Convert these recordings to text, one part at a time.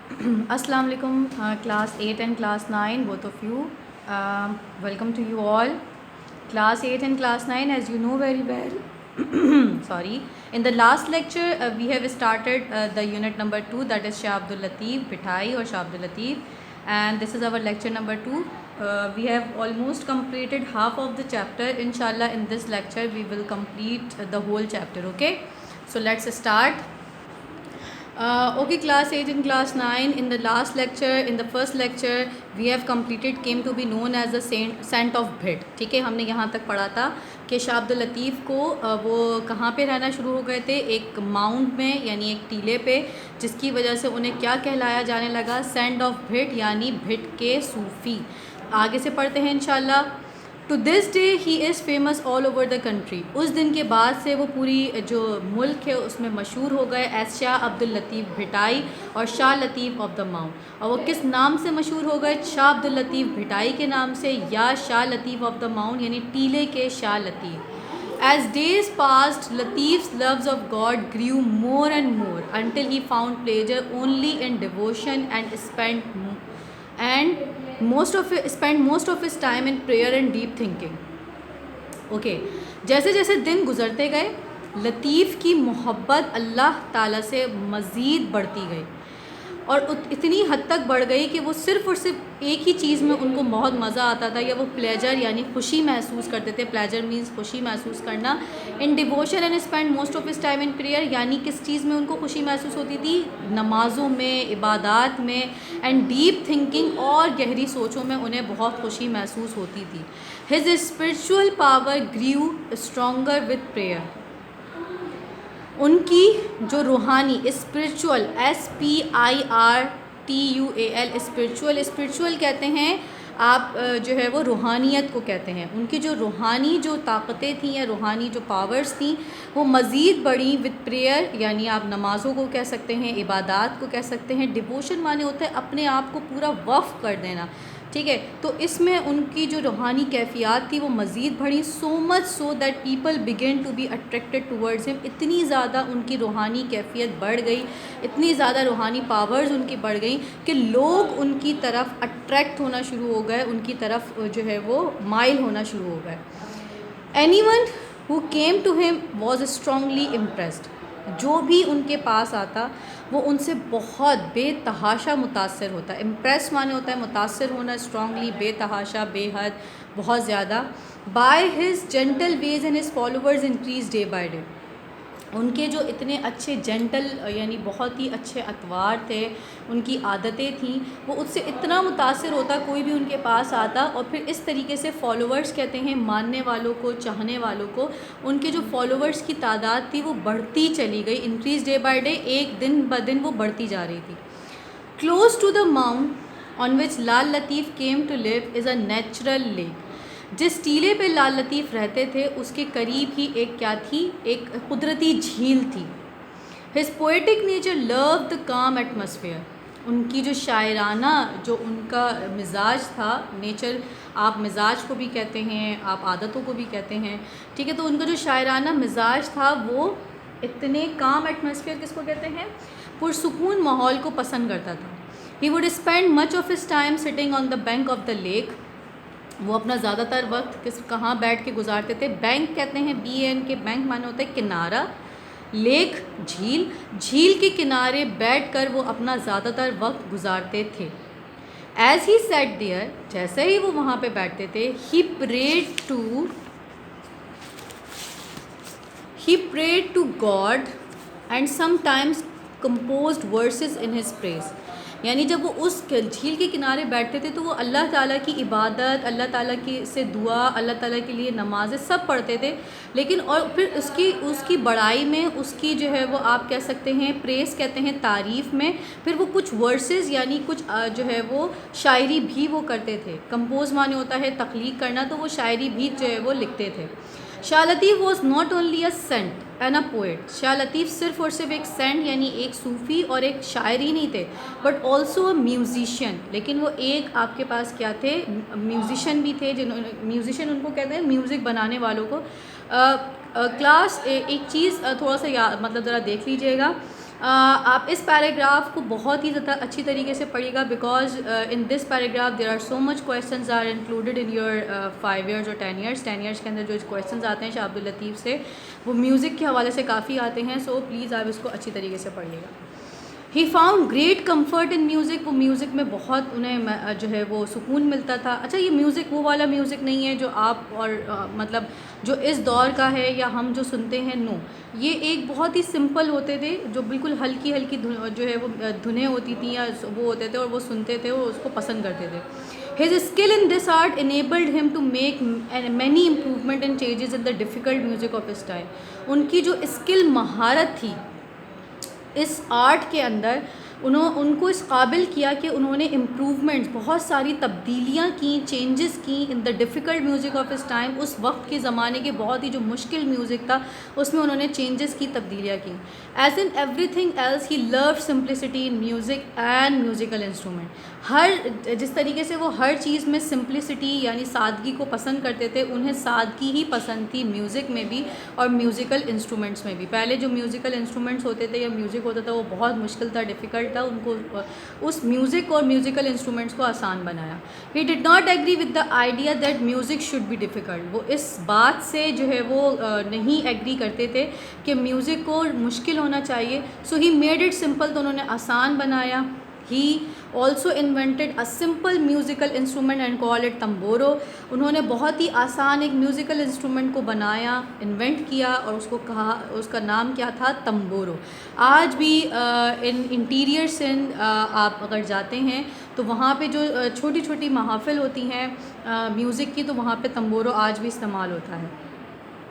Assalamu alaikum, class 8 and class 9, both of you. Welcome to you all. Class 8 and class 9, as you know very well, sorry. In the last lecture, we have started the unit number 2, that is Shah Abdul Latif, Bithai or Shah Abdul Latif. And this is our lecture number 2. We have almost completed half of the chapter. Inshallah, in this lecture, we will complete the whole chapter, okay? So let's start. Okay, class 8 and class 9, in the last lecture, in the first lecture, we have completed, came to be known as the saint of Bhit. ٹھیک ہے، ہم نے یہاں تک پڑھا تھا کہ شاہ عبد اللطیف کو وہ کہاں پہ رہنا شروع ہو گئے تھے، ایک ماؤنٹ میں یعنی ایک ٹیلے پہ، جس کی وجہ سے انہیں کیا کہلایا جانے لگا، سینٹ آف بھٹ یعنی بھٹ کے صوفی. آگے سے پڑھتے ہیں انشاءاللہ. To this day he is famous all over the country. اس دن کے بعد سے وہ پوری جو ملک ہے اس میں مشہور ہو گئے ایز شاہ عبد اللطیف بھٹائی اور شاہ لطیف آف دا ماؤنٹ. اور وہ کس نام سے مشہور ہو گئے؟ شاہ عبد اللطیف بھٹائی کے نام سے، یا شاہ لطیف آف دا ماؤنٹ یعنی ٹیلے کے شاہ لطیف. As days passed, Latif's loves of God grew more and more until he found pleasure only in devotion and spent most of his time in prayer and deep thinking. Okay. جیسے جیسے دن گزرتے گئے، لطیف کی محبت اللہ تعالیٰ سے مزید بڑھتی گئی، اور اتنی حد تک بڑھ گئی کہ وہ صرف اور صرف ایک ہی چیز میں ان کو بہت مزہ آتا تھا، یا وہ پلیجر یعنی خوشی محسوس کرتے تھے. پلیجر مینس خوشی محسوس کرنا. In devotion and spend most of his time in prayer, یعنی کس چیز میں ان کو خوشی محسوس ہوتی تھی؟ نمازوں میں، عبادات میں. اینڈ ڈیپ تھنکنگ، اور گہری سوچوں میں انہیں بہت خوشی محسوس ہوتی تھی. His spiritual power grew stronger with prayer. ان کی جو روحانی اسپرچول SPIRTUAL اسپرچول کہتے ہیں آپ جو ہے وہ روحانیت کو کہتے ہیں. ان کی جو روحانی جو طاقتیں تھیں یا روحانی جو پاورز تھیں وہ مزید بڑھیں وتھ پریئر، یعنی آپ نمازوں کو کہہ سکتے ہیں، عبادات کو کہہ سکتے ہیں. ڈیووشن مانے ہوتا ہے اپنے آپ کو پورا وقف کر دینا. ٹھیک ہے، تو اس میں ان کی جو روحانی کیفیات تھی وہ مزید بڑھی. So much so that people began to be attracted towards him. اتنی زیادہ ان کی روحانی کیفیت بڑھ گئی، اتنی زیادہ روحانی پاورز ان کی بڑھ گئیں کہ لوگ ان کی طرف اٹریکٹ ہونا شروع ہو گئے، ان کی طرف جو ہے وہ مائل ہونا شروع ہو گئے. Anyone who came to him was strongly impressed. جو بھی ان کے پاس آتا وہ ان سے بہت بے تحاشا متاثر ہوتا. امپریس مانے ہوتا ہے متاثر ہونا، اسٹرانگلی بے تحاشا، بے حد، بہت زیادہ. By his gentle ways and his followers increase day by day. ان کے جو اتنے اچھے جینٹل یعنی بہت ہی اچھے اطوار تھے، ان کی عادتیں تھیں، وہ اس سے اتنا متاثر ہوتا کوئی بھی ان کے پاس آتا. اور پھر اس طریقے سے فالوورز کہتے ہیں ماننے والوں کو، چاہنے والوں کو. ان کے جو فالوورز کی تعداد تھی وہ بڑھتی چلی گئی، انکریز ڈے بائی ڈے، ایک دن بدن وہ بڑھتی جا رہی تھی. Close to the mount on which Lal Latif came to live is a natural lake. جس ٹیلے پہ لال لطیف رہتے تھے اس کے قریب ہی ایک کیا تھی؟ ایک قدرتی جھیل تھی. ہز پوئٹک نیچر لو دا کام ایٹماسفیئر. ان کی جو شاعرانہ جو ان کا مزاج تھا، نیچر آپ مزاج کو بھی کہتے ہیں، آپ عادتوں کو بھی کہتے ہیں. ٹھیک ہے، تو ان کا جو شاعرانہ مزاج تھا وہ اتنے کام ایٹماسفیئر کس کو کہتے ہیں؟ پرسکون ماحول کو پسند کرتا تھا. He would spend much of his time sitting on the bank of the lake. وہ اپنا زیادہ تر وقت کہاں بیٹھ کے گزارتے تھے؟ بینک کہتے ہیں BN کے، بینک مانے ہوتا ہے کنارہ، لیک جھیل. جھیل کے کنارے بیٹھ کر وہ اپنا زیادہ تر وقت گزارتے تھے. ایز ہی سیٹ دیئر، جیسے ہی وہ وہاں پہ بیٹھتے تھے، he prayed to God and sometimes composed verses in his praise. یعنی جب وہ اس جھیل کے کنارے بیٹھتے تھے تو وہ اللہ تعالیٰ کی عبادت، اللہ تعالیٰ کی سے دعا، اللہ تعالیٰ کے لیے نمازیں سب پڑھتے تھے. لیکن اور پھر اس کی بڑائی میں، اس کی جو ہے وہ آپ کہہ سکتے ہیں پریس کہتے ہیں تعریف میں، پھر وہ کچھ ورسز یعنی کچھ جو ہے وہ شاعری بھی وہ کرتے تھے. کمپوز مانے ہوتا ہے تخلیق کرنا، تو وہ شاعری بھی جو ہے وہ لکھتے تھے. Shah Latif was not only a saint and a poet. Shah Latif صرف اور صرف ایک سینٹ یعنی ایک صوفی اور ایک شاعر ہی نہیں تھے، بٹ آلسو اے میوزیشین. لیکن وہ ایک آپ کے پاس کیا تھے؟ میوزیشین بھی تھے. میوزیشین ان کو کہتے ہیں میوزک بنانے والوں کو. کلاس ایک چیز تھوڑا سا مطلب ذرا دیکھ لیجیے گا آپ اس پیراگراف کو بہت ہی زیادہ اچھی طریقے سے پڑھیے گا because in this paragraph there are so much questions are included in your 5 years اور 10 ایئرس. 10 ایئرس کے اندر جو کویشچنز آتے ہیں شاہ عبداللطیف سے وہ میوزک کے حوالے سے کافی آتے ہیں. سو پلیز آپ اس کو اچھی طریقے سے پڑھیے گا. He found great comfort in music. وہ میوزک میں بہت انہیں جو ہے وہ سکون ملتا تھا. اچھا یہ میوزک وہ والا میوزک نہیں ہے جو آپ اور مطلب جو اس دور کا ہے یا ہم جو سنتے ہیں. نو, یہ ایک بہت ہی سمپل ہوتے تھے جو بالکل ہلکی ہلکی جو ہے وہ دھنیں ہوتی تھیں یا وہ ہوتے تھے اور وہ سنتے تھے اور اس کو پسند کرتے تھے. His skill in this art enabled him to make many improvement and changes in the difficult music of his time. ان کی جو اسکل مہارت تھی اس آرٹ کے اندر ان کو اس قابل کیا کہ انہوں نے امپروومنٹس بہت ساری تبدیلیاں کیں, چینجز کیں in the difficult music of his time. اس وقت کے زمانے کے بہت ہی جو مشکل میوزک تھا اس میں انہوں نے چینجز کی, تبدیلیاں کیں. As in everything else he love simplicity in music and musical instrument. جس طریقے سے وہ ہر چیز میں سمپلسٹی یعنی سادگی کو پسند کرتے تھے, انہیں سادگی ہی پسند تھی میوزک میں بھی اور میوزیکل انسٹرومنٹس میں بھی. پہلے جو میوزیکل انسٹرومنٹس ہوتے تھے یا میوزک ہوتا تھا وہ بہت مشکل تھا, ڈیفیکلٹ تھا. ان کو اس میوزک اور میوزیکل انسٹرومنٹس کو آسان بنایا. He did not agree with the idea that music should be difficult. وہ اس بات سے جو ہے وہ نہیں ایگری کرتے تھے کہ میوزک کو مشکل ہونا چاہیے. So he made it simple, تو انہوں نے آسان بنایا. He also invented a simple musical instrument and call it tamburo. انہوں نے بہت ہی آسان ایک میوزیکل انسٹرومنٹ کو بنایا, انوینٹ کیا اور اس کو کہا, اس کا نام کیا تھا, تمبورو. آج بھی ان انٹیریئر سندھ آپ اگر جاتے ہیں تو وہاں پہ جو چھوٹی چھوٹی محافل ہوتی ہیں میوزک کی, تو وہاں پہ تمبورو آج بھی استعمال ہوتا ہے.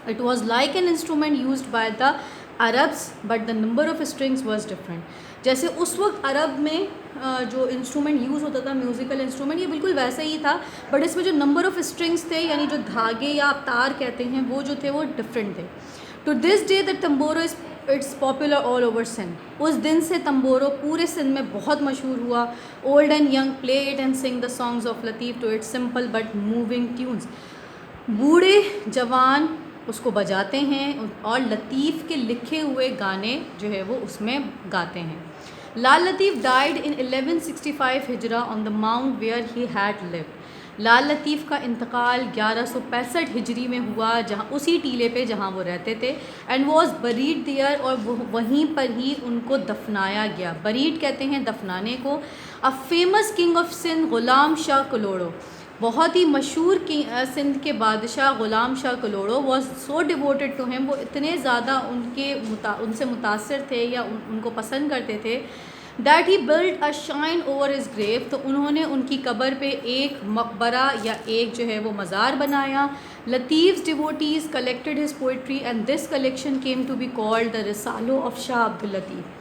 It was like an instrument used by the Arabs but the number of strings was different. جیسے اس وقت عرب میں جو انسٹرومنٹ یوز ہوتا تھا میوزیکل انسٹرومنٹ, یہ بالکل ویسا ہی تھا, بٹ اس میں جو نمبر آف اسٹرنگس تھے یعنی جو دھاگے یا آپ تار کہتے ہیں وہ جو تھے وہ ڈفرینٹ تھے. To this day the tamburo is its popular all over Sindh. اس دن سے تمبورو پورے سندھ میں بہت مشہور ہوا. Old and young play it and sing the songs of Latif to its simple but moving tunes. بوڑھے جوان اس کو بجاتے ہیں اور لطیف کے لکھے ہوئے گانے جو ہے وہ اس میں گاتے ہیں. لال لطیف ڈائیڈ ان 1165 ہجرہ on the mount where he had lived. Lal Latif کا انتقال 1165 ہجری میں ہوا, جہاں اسی ٹیلے پہ جہاں وہ رہتے تھے. اینڈ واز بریڈ دیئر, اور وہیں پر ہی ان کو دفنایا گیا. بریڈ کہتے ہیں دفنانے کو. ا famous king of Sindh Ghulam Shah کلوڑو, بہت ہی مشہور سندھ کے بادشاہ Ghulam Shah Kalhoro was so devoted to him. وہ اتنے زیادہ ان سے متاثر تھے یا ان کو پسند کرتے تھے that he build a shrine over his grave. تو انہوں نے ان کی قبر پہ ایک مقبرہ یا ایک جو ہے وہ مزار بنایا. لطیف's devotees collected his poetry and this collection came to be called the رسالو آف شاہ عبداللطیف.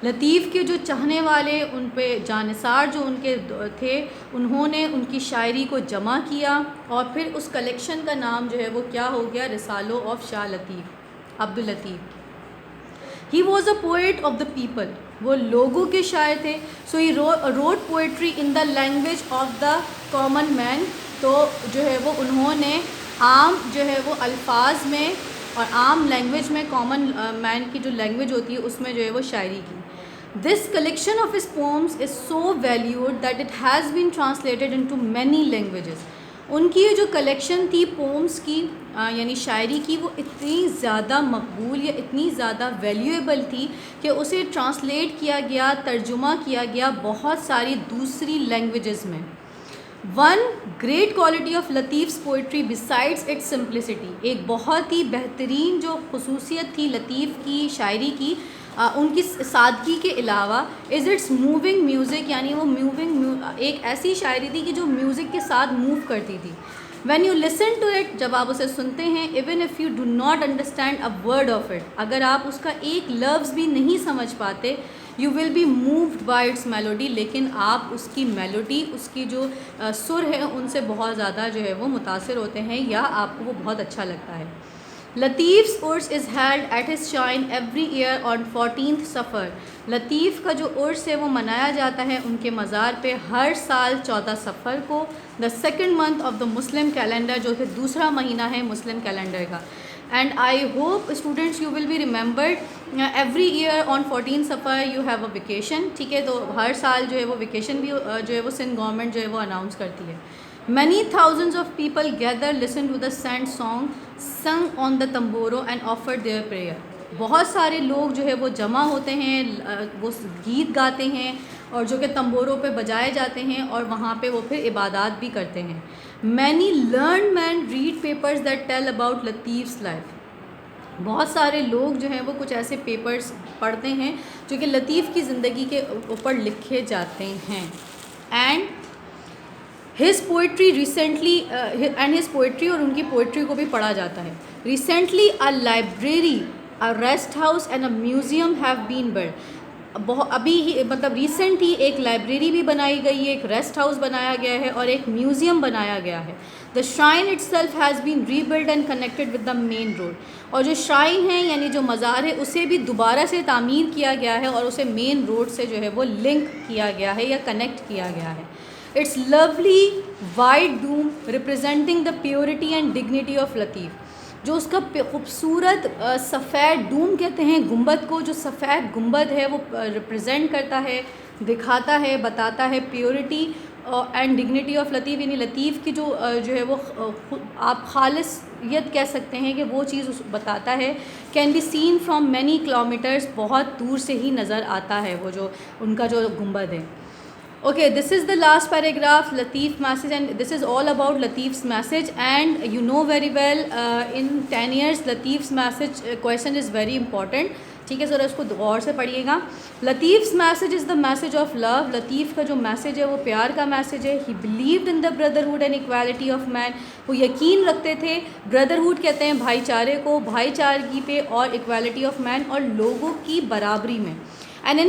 لطیف کے جو چاہنے والے ان پہ جانثار جو ان کے تھے انہوں نے ان کی شاعری کو جمع کیا اور پھر اس کلیکشن کا نام جو ہے وہ کیا ہو گیا, Risalo of Shah Latif Abdullatif. He was a poet of the people, وہ لوگوں کے شاعر تھے. So he wrote poetry in the language of the common man. تو جو ہے وہ انہوں نے عام جو ہے وہ الفاظ میں اور عام لینگویج میں, کامن مین کی جو لینگویج ہوتی ہے اس میں جو ہے وہ شاعری کی. This collection of his poems is so valued that it has been translated into many languages. ان کی جو کلیکشن تھی پومس کی یعنی شاعری کی, وہ اتنی زیادہ مقبول یا اتنی زیادہ ویلیویبل تھی کہ اسے ٹرانسلیٹ کیا گیا, ترجمہ کیا گیا بہت ساری دوسری لینگویجز میں. One great quality of Latif's poetry besides its simplicity, ایک بہت ہی بہترین جو خصوصیت تھی لطیف کی شاعری کی ان کی سادگی کے علاوہ, از اٹس موونگ میوزک. یعنی وہ موونگ ایک ایسی شاعری تھی کہ جو میوزک کے ساتھ موو کرتی تھی. When you listen to it, جب آپ اسے سنتے ہیں, even if you do not understand a word of it, اگر آپ اس کا ایک لفظ بھی نہیں سمجھ پاتے, you will be moved by its melody, لیکن آپ اس کی میلوڈی, اس کی جو سر ہے ان سے بہت زیادہ جو ہے وہ متاثر ہوتے ہیں یا آپ کو وہ بہت اچھا لگتا ہے. لطیف's عرس از held at his shrine every year on 14th صفر. لطیف کا جو عرس ہے وہ منایا جاتا ہے ان کے مزار پہ ہر سال 14 صفر کو. The second month of the Muslim calendar, جو کہ دوسرا مہینہ ہے مسلم کیلنڈر کا. And I hope students you will be remembered every year on 14 Safar you have a vacation. ٹھیک ہے, تو ہر سال جو ہے وہ ویکیشن بھی جو ہے وہ سندھ گورنمنٹ جو ہے وہ اناؤنس کرتی ہے. Many thousands of people gather listen to the sand song sung on the tamburo and offer their prayer. بہت سارے لوگ جو ہے وہ جمع ہوتے ہیں, وہ گیت گاتے ہیں اور جو کہ تمبوروں پہ بجائے جاتے ہیں, اور وہاں پہ وہ پھر عبادات بھی کرتے ہیں. Many learned men read papers that tell about Latif's life. بہت سارے لوگ جو ہیں وہ کچھ ایسے پیپرز پڑھتے ہیں جو کہ لطیف کی زندگی کے اوپر لکھے جاتے ہیں. And his poetry recently his poetry, اور ان کی پوئٹری کو بھی پڑھا جاتا ہے. Recently a library, a rest house and a museum have been build. ابھی ہی مطلب ریسنٹ ہی ایک لائبریری بھی بنائی گئی ہے, ایک ریسٹ ہاؤس بنایا گیا ہے, اور ایک میوزیم بنایا گیا ہے. The shrine itself has been rebuild and connected with the main road. اور جو شرائن ہے یعنی جو مزار ہے اسے بھی دوبارہ سے تعمیر کیا گیا ہے, اور اسے مین روڈ سے جو ہے وہ لنک کیا گیا ہے یا کنیکٹ کیا گیا ہے. It's lovely white dome representing the purity and dignity of Latif. جو اس کا خوبصورت سفید ڈوم کہتے ہیں گنبد کو, جو سفید گنبد ہے وہ ریپرزینٹ کرتا ہے, دکھاتا ہے, بتاتا ہے پیورٹی اینڈ ڈگنیٹی آف لطیف. یعنی لطیف کی جو ہے وہ آپ خالصیت کہہ سکتے ہیں کہ وہ چیز بتاتا ہے. Can be seen from many kilometres, بہت دور سے ہی نظر آتا ہے وہ جو ان کا جو گنبد ہے. Okay, this is the last paragraph, Latif message, and this is all about Latif's message. And you know very well, in 10 years Latif's message question is very important. ٹھیک ہے, ذرا اس کو غور سے پڑھیے گا. Latif's message is the message of love. لطیف کا جو message ہے وہ پیار کا میسیج ہے. He believed in the brotherhood and equality of man. وہ یقین رکھتے تھے, brotherhood کہتے ہیں بھائی چارے کو, بھائی چارگی پہ, اور equality of man, اور لوگوں کی برابری میں. and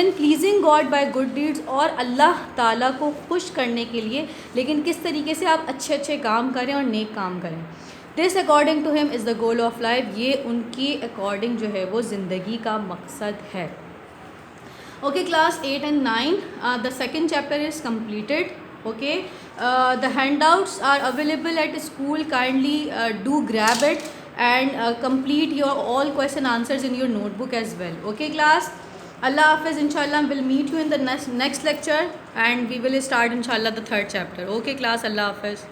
in pleasing God by good deeds, اور اللہ تعالیٰ کو خوش کرنے کے لیے, لیکن کس طریقے سے آپ اچھے اچھے کام کریں اور نیک کام کریں. This according to him is the goal of life. یہ ان کی according جو ہے وہ زندگی کا مقصد ہے. Okay, class 8 and 9, the second chapter is completed. Okay, the handouts are available at school. Kindly do grab it and complete your all question answers in your notebook as well. Okay class, Allah Hafiz. Inshallah we'll meet you in the next lecture, and we will start inshallah the third chapter. Okay class, Allah Hafiz.